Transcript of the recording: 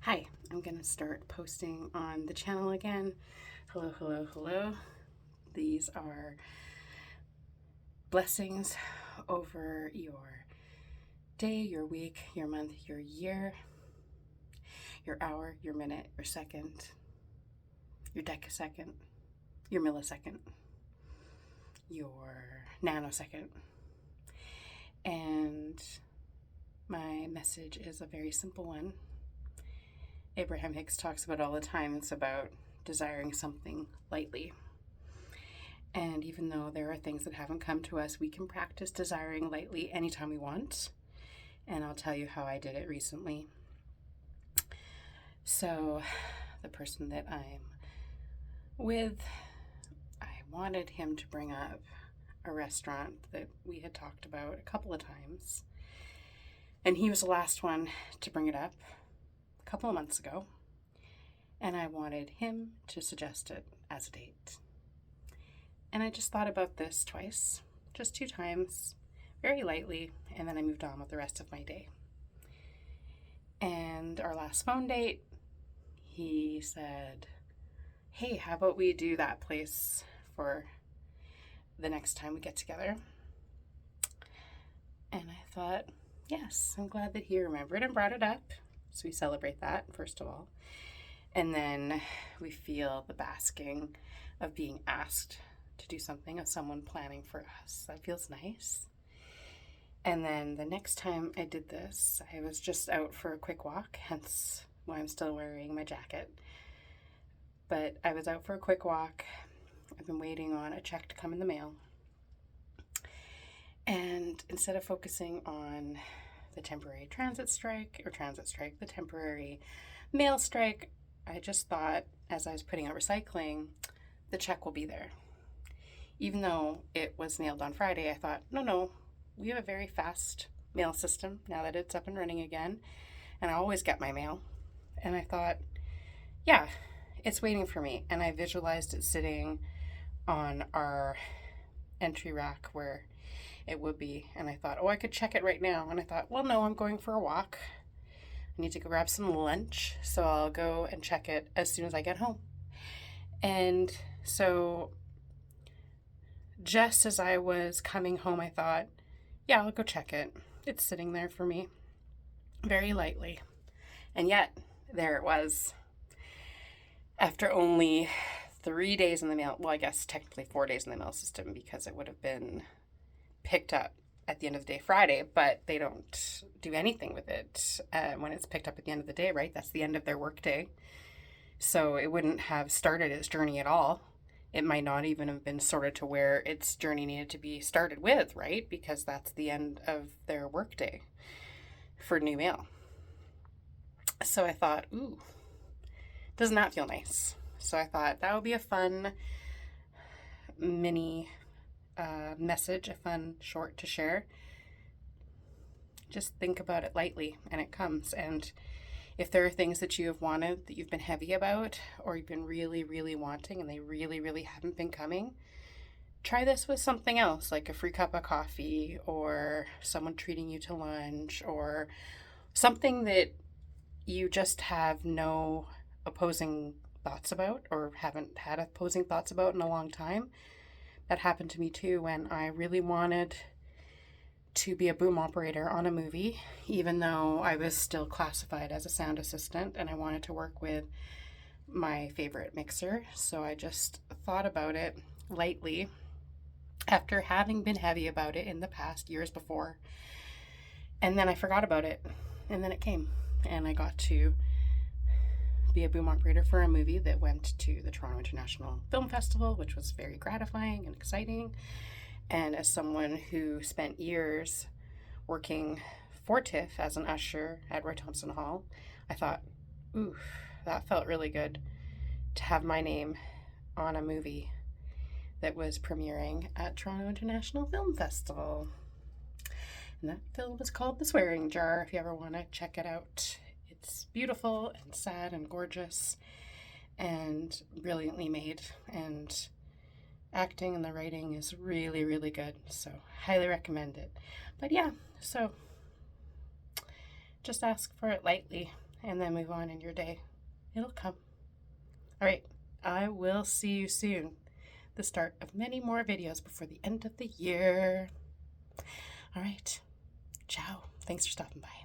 Hi, I'm going to start posting on the channel again. Hello, hello, hello. These are blessings over your day, your week, your month, your year, your hour, your minute, your second, your decasecond, your millisecond, your nanosecond. And my message is a very simple one. Abraham Hicks talks about all the time. It's about desiring something lightly. And even though there are things that haven't come to us, we can practice desiring lightly anytime we want. And I'll tell you how I did it recently. So, the person that I'm with, I wanted him to bring up a restaurant that we had talked about a couple of times. And he was the last one to bring it up a couple of months ago. And I wanted him to suggest it as a date. And I just thought about this twice, just 2 times, very lightly, and then I moved on with the rest of my day. And our last phone date, he said, hey, how about we do that place for the next time we get together? And I thought, yes, I'm glad that he remembered and brought it up. So we celebrate that, first of all. And then we feel the basking of being asked to do something, of someone planning for us. That feels nice. And then the next time I did this, I was just out for a quick walk, hence why I'm still wearing my jacket. But I was out for a quick walk. I've been waiting on a check to come in the mail. And instead of focusing on the temporary the temporary mail strike, I just thought, as I was putting out recycling, the check will be there. Even though it was mailed on Friday, I thought, no, we have a very fast mail system now that it's up and running again, and I always get my mail. And I thought, yeah, it's waiting for me. And I visualized it sitting on our entry rack where it would be. And I thought, I could check it right now. And I thought, well, no, I'm going for a walk. I need to go grab some lunch, so I'll go and check it as soon as I get home. And so just as I was coming home, I thought, yeah, I'll go check it. It's sitting there for me, very lightly. And yet, there it was. After only 3 days in the mail, well, I guess technically 4 days in the mail system, because it would have been picked up at the end of the day Friday, but they don't do anything with it when it's picked up at the end of the day, right? That's the end of their work day. So it wouldn't have started its journey at all. It might not even have been sorted to where its journey needed to be started with, right? Because that's the end of their workday for new mail. So I thought, does not feel nice. So I thought that would be a fun mini message, a fun short to share. Just think about it lightly and it comes. And if there are things that you have wanted, that you've been heavy about, or you've been really, really wanting and they really, really haven't been coming, try this with something else, like a free cup of coffee or someone treating you to lunch or something that you just have no opposing thoughts about or haven't had opposing thoughts about in a long time. That happened to me too when I really wanted to be a boom operator on a movie, even though I was still classified as a sound assistant and I wanted to work with my favorite mixer. So I just thought about it lightly after having been heavy about it in the past years before. And then I forgot about it. And then it came. And I got to be a boom operator for a movie that went to the Toronto International Film Festival, which was very gratifying and exciting. And as someone who spent years working for TIFF as an usher at Roy Thompson Hall, I thought, that felt really good to have my name on a movie that was premiering at Toronto International Film Festival. And that film was called The Swearing Jar, if you ever want to check it out. It's beautiful and sad and gorgeous and brilliantly made, and acting and the writing is really, really good. So highly recommend it. But yeah, so just ask for it lightly and then move on in your day. It'll come. All right, I will see you soon. The start of many more videos before the end of the year. All right, ciao. Thanks for stopping by.